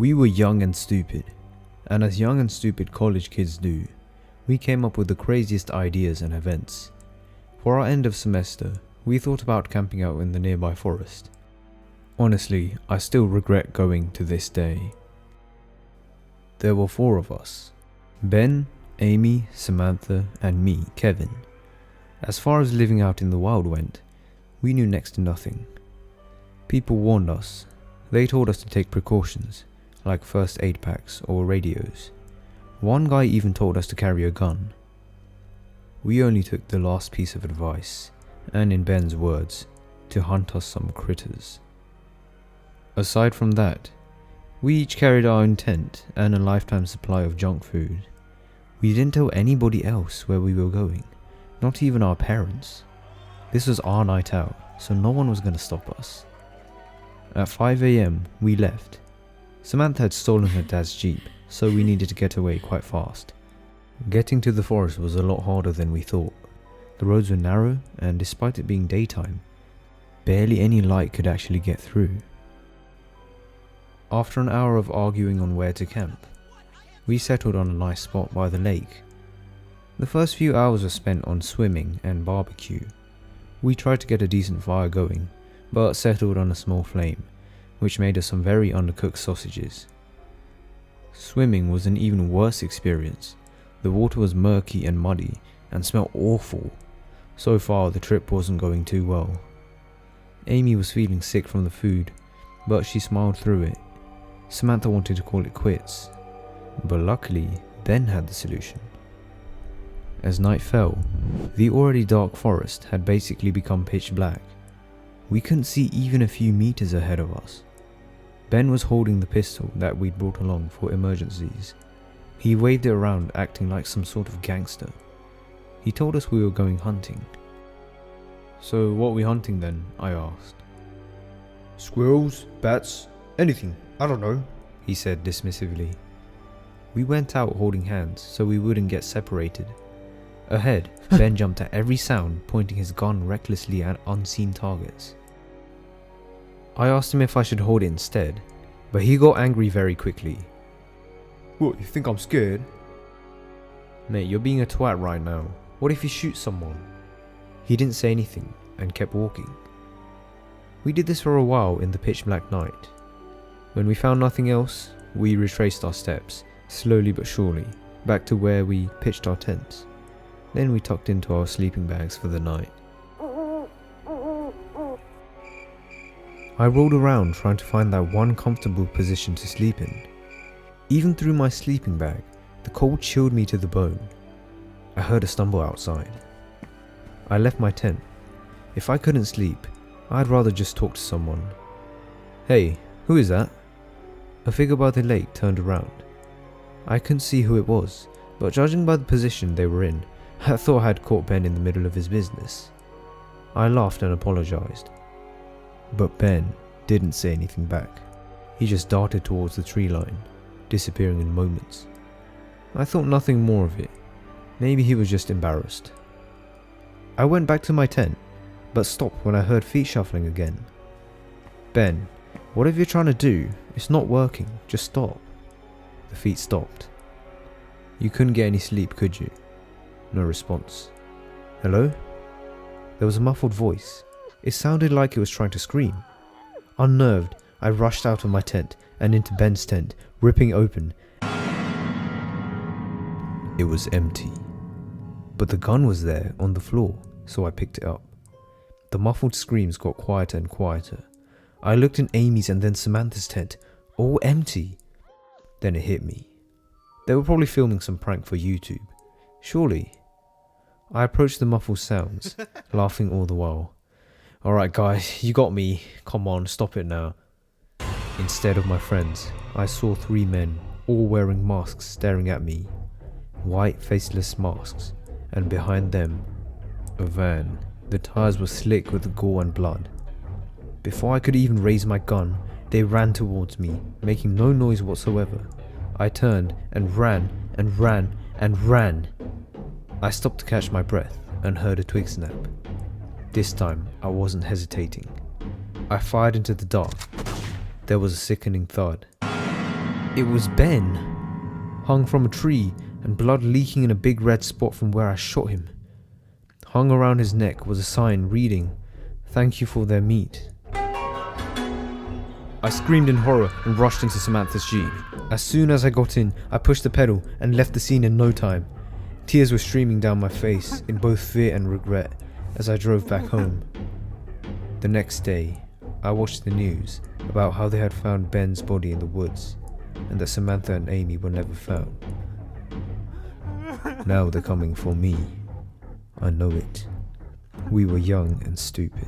We were young and stupid, and as young and stupid college kids do, we came up with the craziest ideas and events. For our end of semester, we thought about camping out in the nearby forest. Honestly, I still regret going to this day. There were 4 of us: Ben, Amy, Samantha, and me, Kevin. As far as living out in the wild went, we knew next to nothing. People warned us. They told us to take precautions, like first aid packs or radios. One guy even told us to carry a gun. We only took the last piece of advice, and in Ben's words, to hunt us some critters. Aside from that, we each carried our own tent and a lifetime supply of junk food. We didn't tell anybody else where we were going, not even our parents. This was our night out, so no one was going to stop us. At 5 AM, we left. Samantha had stolen her dad's Jeep, so we needed to get away quite fast. Getting to the forest was a lot harder than we thought. The roads were narrow, and despite it being daytime, barely any light could actually get through. After an hour of arguing on where to camp, we settled on a nice spot by the lake. The first few hours were spent on swimming and barbecue. We tried to get a decent fire going, but settled on a small flame, which made us some very undercooked sausages. Swimming was an even worse experience. The water was murky and muddy and smelled awful. So far the trip wasn't going too well. Amy was feeling sick from the food, but she smiled through it. Samantha wanted to call it quits, but luckily Ben had the solution. As night fell, the already dark forest had basically become pitch black. We couldn't see even a few meters ahead of us. Ben was holding the pistol that we'd brought along for emergencies. He waved it around, acting like some sort of gangster. He told us we were going hunting. "So what are we hunting then?" I asked. "Squirrels, bats, anything, I don't know," he said dismissively. We went out holding hands so we wouldn't get separated. Ahead, Ben jumped at every sound, pointing his gun recklessly at unseen targets. I asked him if I should hold it instead, but he got angry very quickly. "What, you think I'm scared?" "Mate, you're being a twat right now. What if you shoot someone?" He didn't say anything and kept walking. We did this for a while in the pitch black night. When we found nothing else, we retraced our steps, slowly but surely, back to where we pitched our tents. Then we tucked into our sleeping bags for the night. I rolled around trying to find that one comfortable position to sleep in. Even through my sleeping bag, the cold chilled me to the bone. I heard a stumble outside. I left my tent. If I couldn't sleep, I'd rather just talk to someone. "Hey, who is that?" A figure by the lake turned around. I couldn't see who it was, but judging by the position they were in, I thought I had caught Ben in the middle of his business. I laughed and apologized. But Ben didn't say anything back. He just darted towards the tree line, disappearing in moments. I thought nothing more of it. Maybe he was just embarrassed. I went back to my tent, but stopped when I heard feet shuffling again. "Ben, whatever you're trying to do, it's not working. Just stop." The feet stopped. "You couldn't get any sleep, could you?" No response. "Hello?" There was a muffled voice. It sounded like it was trying to scream. Unnerved, I rushed out of my tent and into Ben's tent, ripping open. It was empty. But the gun was there on the floor, so I picked it up. The muffled screams got quieter and quieter. I looked in Amy's and then Samantha's tent, all empty. Then it hit me. They were probably filming some prank for YouTube. Surely. I approached the muffled sounds, laughing all the while. "Alright guys, you got me. Come on, stop it now." Instead of my friends, I saw 3 men, all wearing masks, staring at me. White, faceless masks, and behind them, a van. The tires were slick with gore and blood. Before I could even raise my gun, they ran towards me, making no noise whatsoever. I turned and ran and ran and ran. I stopped to catch my breath and heard a twig snap. This time, I wasn't hesitating. I fired into the dark. There was a sickening thud. It was Ben, hung from a tree and blood leaking in a big red spot from where I shot him. Hung around his neck was a sign reading, "Thank you for their meat." I screamed in horror and rushed into Samantha's Jeep. As soon as I got in, I pushed the pedal and left the scene in no time. Tears were streaming down my face in both fear and regret as I drove back home. The next day, I watched the news about how they had found Ben's body in the woods and that Samantha and Amy were never found. Now they're coming for me. I know it. We were young and stupid.